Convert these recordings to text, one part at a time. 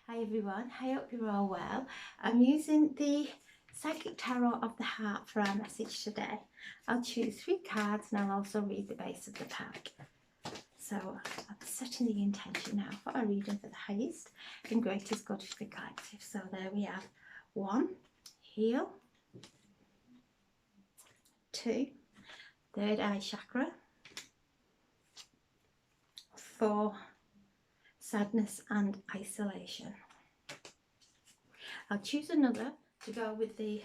Hi everyone, I hope you're all well. I'm using the Psychic Tarot of the Heart for our message today. I'll choose 3 cards and I'll also read the base of the pack. So I'm setting the intention now for a reading for the highest and greatest good for the collective. So there we have 1, heal, 2, third eye chakra, 4, sadness and isolation. I'll choose another to go with the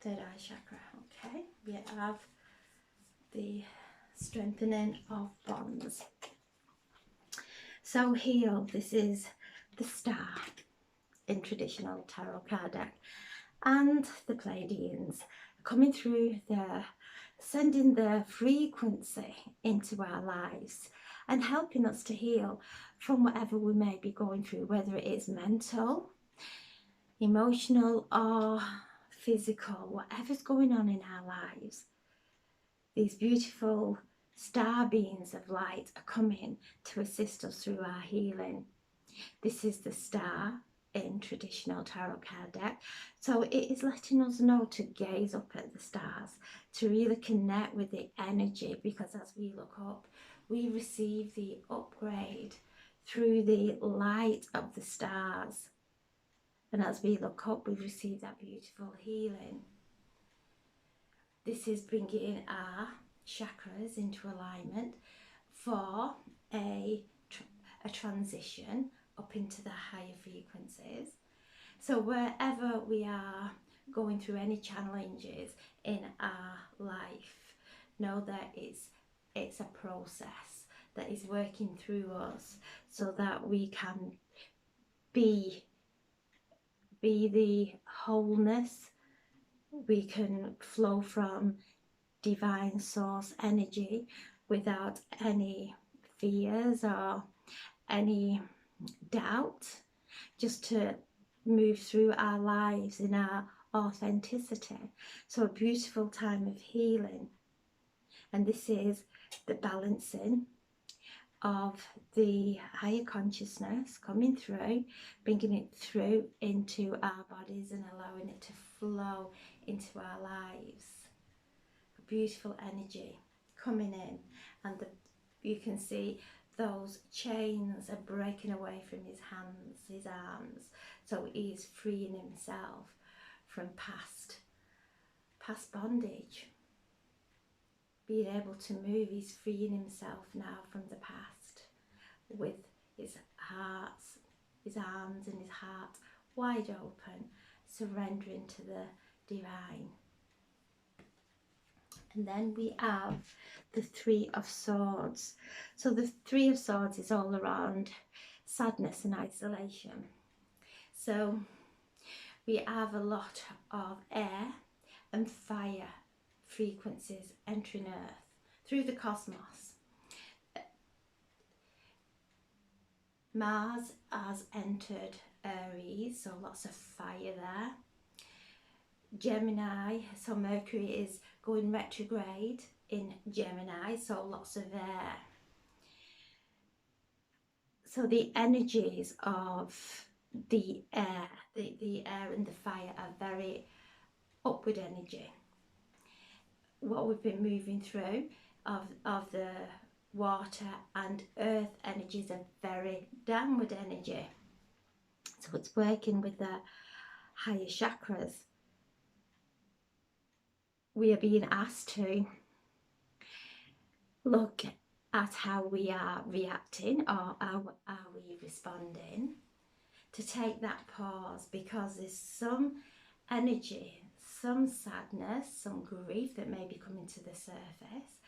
third eye chakra. Okay, we have the strengthening of bonds. So heal, this is the star in traditional tarot card deck, and the Pleiadians coming through there, sending their frequency into our lives and helping us to heal from whatever we may be going through, whether it is mental, emotional or physical, whatever's going on in our lives. These beautiful star beings of light are coming to assist us through our healing. This is the star in traditional tarot card deck, so it is letting us know to gaze up at the stars, to really connect with the energy, because as we look up we receive the upgrade through the light of the stars, and as we look up we receive that beautiful healing. This is bringing our chakras into alignment for a transition up into the higher frequencies. So wherever we are going through any challenges in our life, know that it's a process that is working through us so that we can be the wholeness. We can flow from divine source energy without any fears or any doubt, just to move through our lives in our authenticity. So a beautiful time of healing, and this is the balancing of the higher consciousness coming through, bringing it through into our bodies and allowing it to flow into our lives. A beautiful energy coming in, and you can see those chains are breaking away from his hands, his arms, so he is freeing himself from past bondage. Being able to move, he's freeing himself now from the past with his arms and his heart wide open, surrendering to the divine. And then we have the 3 of Swords. So the 3 of Swords is all around sadness and isolation. So we have a lot of air and fire frequencies entering Earth through the cosmos. Mars has entered Aries, so lots of fire there. Gemini, so Mercury is going retrograde in Gemini, so lots of air. So the energies of the air, the air and the fire are very upward energy. What we've been moving through of the water and earth energies are very downward energy. So it's working with the higher chakras. We are being asked to look at how we are reacting, or how are we responding, to take that pause, because there's some energy, some sadness, some grief that may be coming to the surface,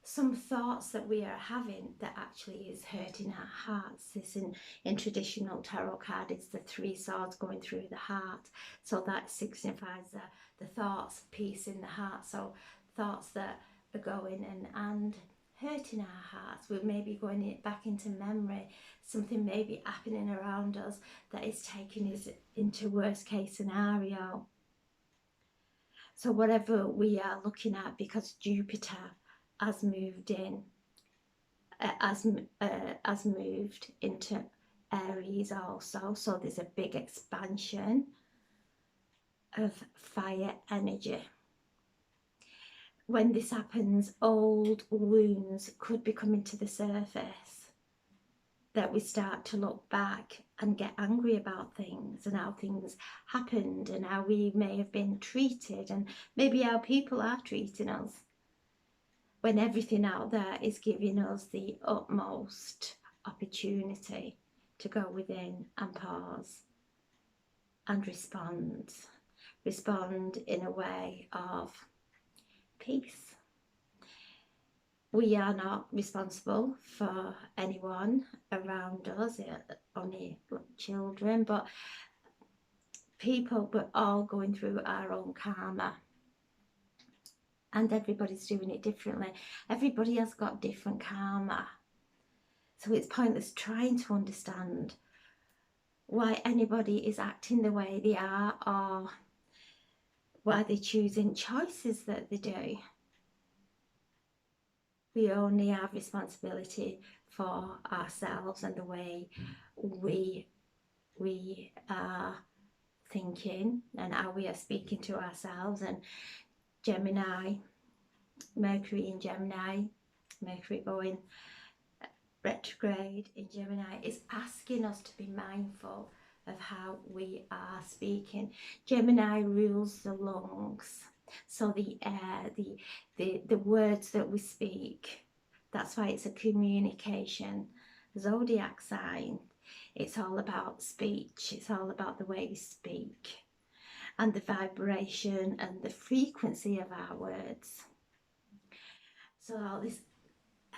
some thoughts that we are having that actually is hurting our hearts. This in traditional tarot card is the 3 swords going through the heart, so that signifies the thoughts, peace in the heart. So thoughts that are going and hurting our hearts, we may be going back into memory, something may be happening around us that is taking us into worst case scenario. So whatever we are looking at, because Jupiter has moved in, has moved into Aries also, so there's a big expansion of fire energy. When this happens, old wounds could be coming to the surface, that we start to look back and get angry about things and how things happened and how we may have been treated and maybe how people are treating us, when everything out there is giving us the utmost opportunity to go within and pause and respond in a way of peace. We are not responsible for anyone around us, only children, but people, we're all going through our own karma. And everybody's doing it differently. Everybody has got different karma. So it's pointless trying to understand why anybody is acting the way they are or why they're choosing choices that they do. We only have responsibility for ourselves and the way we are thinking and how we are speaking to ourselves. And Gemini, Mercury in Gemini, Mercury going retrograde in Gemini, is asking us to be mindful of how we are speaking. Gemini rules the lungs, so the air, the words that we speak. That's why it's a communication zodiac sign. It's all about speech. It's all about the way we speak and the vibration and the frequency of our words. So all this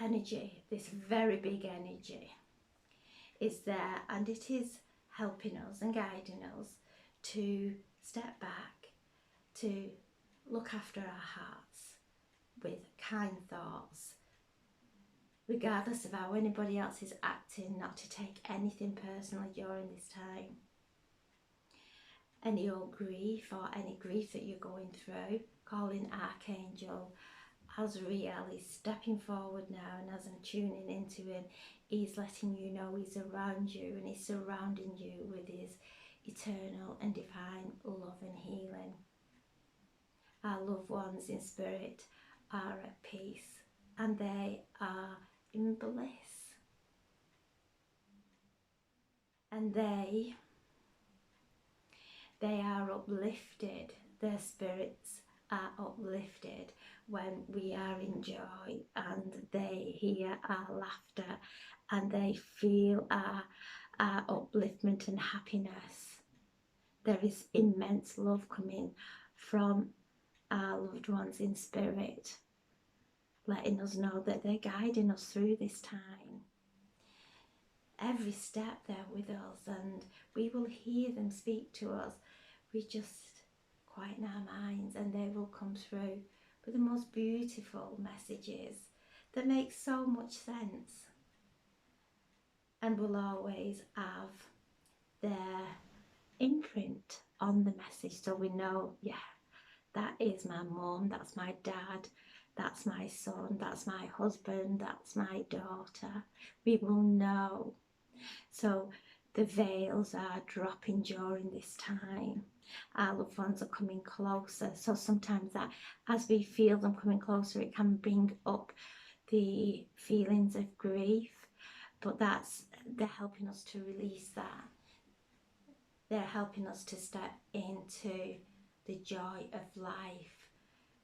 energy, this very big energy, is there, and it is helping us and guiding us to step back, to look after our hearts with kind thoughts, regardless of how anybody else is acting, not to take anything personally during this time. Any old grief or any grief that you're going through, calling Archangel Azrael is stepping forward now, and as I'm tuning into him, he's letting you know he's around you and he's surrounding you with his eternal and divine love and healing. Our loved ones in spirit are at peace and they are in bliss. And they are uplifted, their spirits are uplifted when we are in joy, and they hear our laughter and they feel our upliftment and happiness. There is immense love coming from our loved ones in spirit, letting us know that they're guiding us through this time. Every step they're with us, and we will hear them speak to us. We just quieten our minds and they will come through with the most beautiful messages that make so much sense, and will always have their imprint on the message, so we know, yeah, that is my mum, that's my dad, that's my son, that's my husband, that's my daughter. We will know. So the veils are dropping during this time. Our loved ones are coming closer. So sometimes that, as we feel them coming closer, it can bring up the feelings of grief. But they're helping us to release that. They're helping us to step into the joy of life,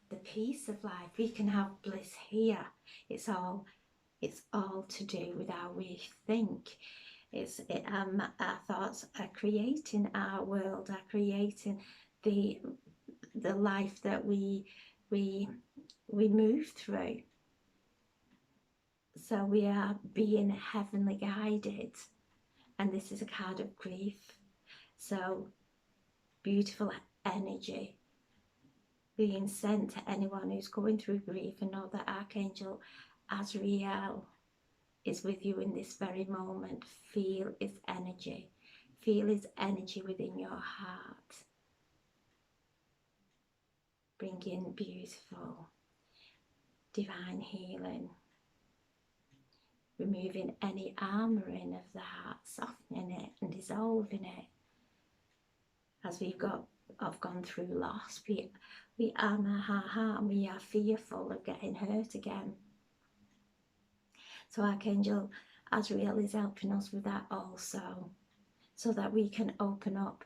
the peace of life. We can have bliss here. It's all to do with how we think. Our thoughts are creating our world, are creating the life that we move through. So we are being heavenly guided, and this is a card of grief. So beautiful energy being sent to anyone who's going through grief, and know that Archangel Azrael is with you in this very moment. Feel his energy. Feel his energy within your heart. Bring in beautiful, divine healing. Removing any armouring of the heart, softening dissolving it. As I've gone through loss, we harm our heart and we are fearful of getting hurt again. So Archangel Azrael is helping us with that also, so that we can open up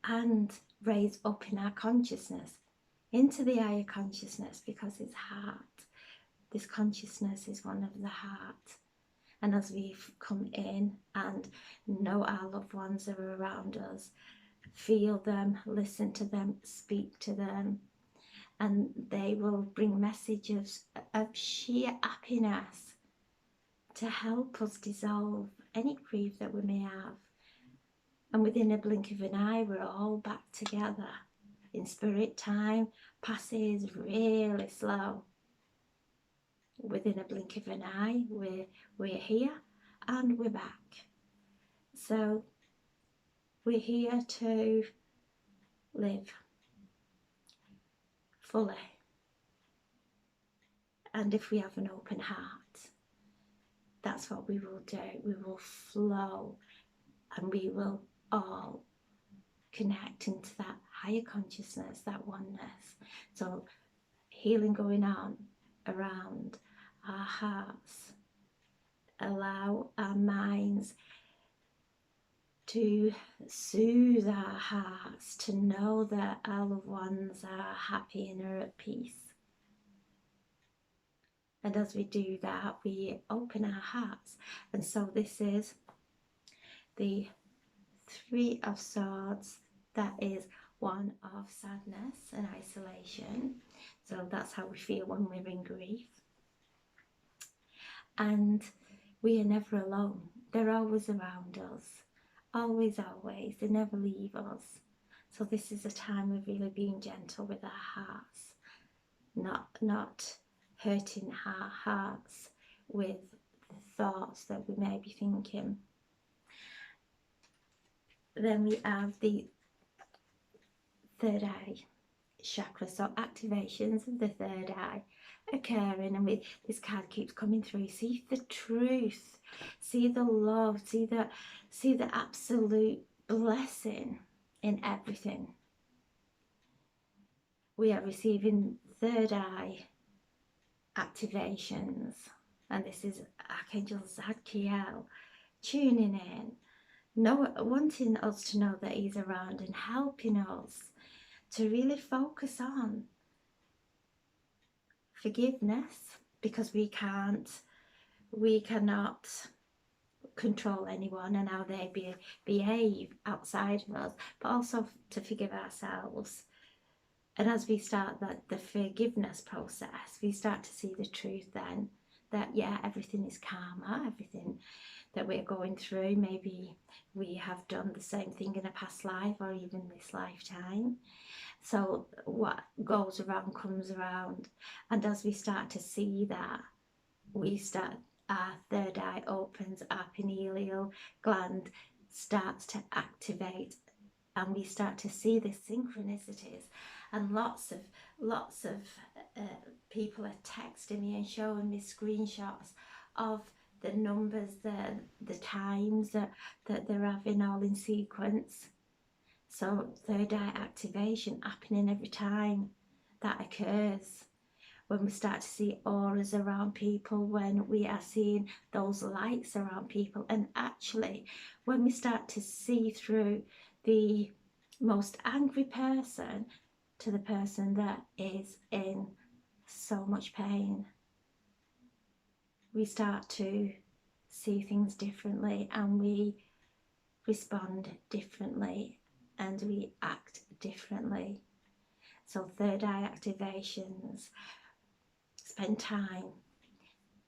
and raise up in our consciousness into the higher consciousness, because it's heart. This consciousness is one of the heart. And as we've come in and know our loved ones are around us, feel them, listen to them, speak to them, and they will bring messages of sheer happiness to help us dissolve any grief that we may have. And within a blink of an eye, we're all back together. In spirit, time passes really slow. Within a blink of an eye, we're here and we're back. So we're here to live fully. And if we have an open heart, that's what we will do. We will flow and we will all connect into that higher consciousness, that oneness. So healing going on around our hearts. Allow our minds to soothe our hearts, to know that our loved ones are happy and are at peace. And as we do that, we open our hearts. And so this is the Three of Swords. That is one of sadness and isolation. So that's how we feel when we're in grief. And we are never alone. They're always around us. Always, always. They never leave us. So this is a time of really being gentle with our hearts. Not hurting our hearts with the thoughts that we may be thinking. Then we have the third eye chakra, so activations of the third eye occurring, and this card keeps coming through. See the truth, see the love, see the absolute blessing in everything. We are receiving third eye activations, and this is Archangel Zadkiel tuning in, wanting us to know that he's around and helping us to really focus on forgiveness, because we cannot control anyone and how they behave outside of us, but also to forgive ourselves. And as we start the forgiveness process, we start to see the truth then, that yeah, everything is karma, everything that we're going through, maybe we have done the same thing in a past life or even this lifetime. So what goes around comes around. And as we start to see that, our third eye opens, our pineal gland starts to activate, and we start to see the synchronicities. And lots of people are texting me and showing me screenshots of the numbers, the times that they're having all in sequence. So third eye activation happening every time that occurs. When we start to see auras around people, when we are seeing those lights around people, and actually when we start to see through the most angry person to the person that is in so much pain, we start to see things differently and we respond differently and we act differently. So third eye activations, spend time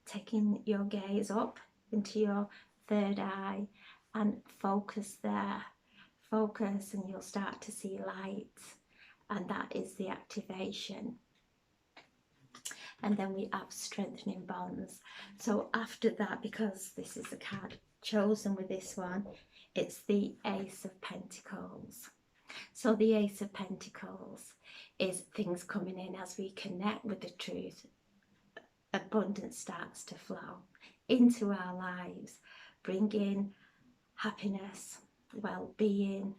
taking your gaze up into your third eye and focus there. Focus and you'll start to see light, and that is the activation. And then we have strengthening bonds. So after that, because this is the card chosen with this one, it's the Ace of Pentacles. So the Ace of Pentacles is things coming in as we connect with the truth. Abundance starts to flow into our lives, bringing happiness, well-being.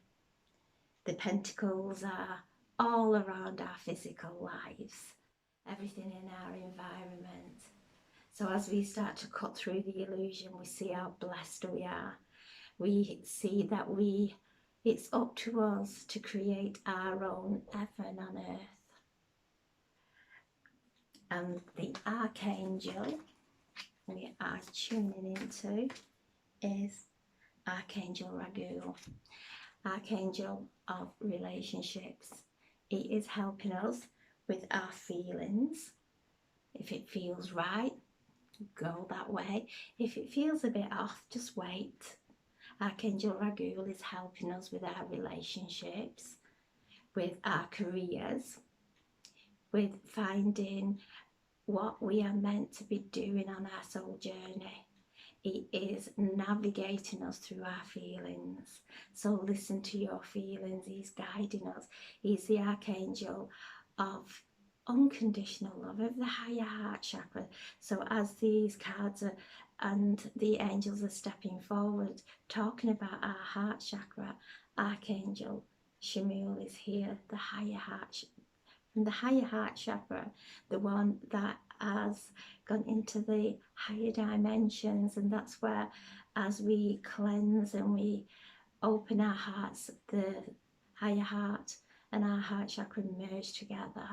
The pentacles are all around our physical lives, everything in our environment. So as we start to cut through the illusion, we see how blessed we are. We see that it's up to us to create our own heaven on earth. And the archangel we are tuning into is Archangel Raguel, Archangel of relationships. He is helping us with our feelings. If it feels right, go that way. If it feels a bit off, just wait. Archangel Raguel is helping us with our relationships, with our careers, with finding what we are meant to be doing on our soul journey. He is navigating us through our feelings. So listen to your feelings. He's guiding us. He's the archangel of unconditional love, of the higher heart chakra. So as these cards are, and the angels are stepping forward, talking about our heart chakra, Archangel Shemuel is here, the higher heart, from the higher heart chakra, the one that has gone into the higher dimensions. And that's where, as we cleanse and we open our hearts, the higher heart and our heart chakra merge together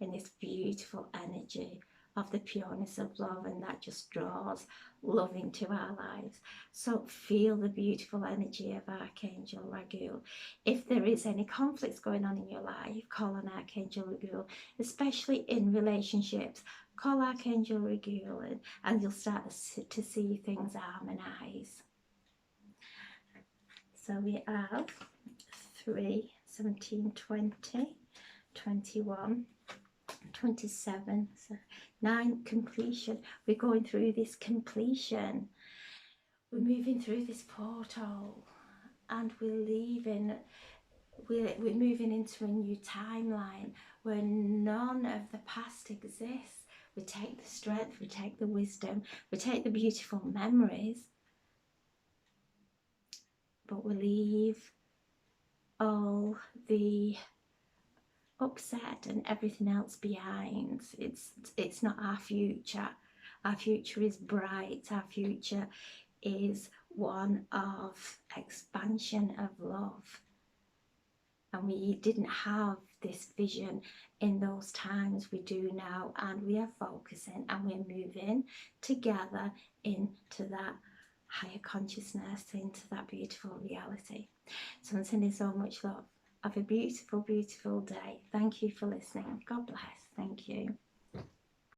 in this beautiful energy of the pureness of love, and that just draws love into our lives. So feel the beautiful energy of Archangel Raguel. If there is any conflicts going on in your life, call on Archangel Raguel, especially in relationships. Call Archangel Raguel and you'll start to see things harmonize. So we have 3, 17, 20, 21, 27, so 9, completion. We're going through this completion. We're moving through this portal and we're leaving. We're moving into a new timeline where none of the past exists. We take the strength, we take the wisdom, we take the beautiful memories, but we leave all the upset and everything else behind. It's not our future. Our future is bright. Our future is one of expansion of love. And we didn't have this vision in those times. We do now, and we are focusing and we're moving together into that higher consciousness, into that beautiful reality. So I'm sending so much love. Have a beautiful, beautiful day. Thank you for listening. God bless. Thank you.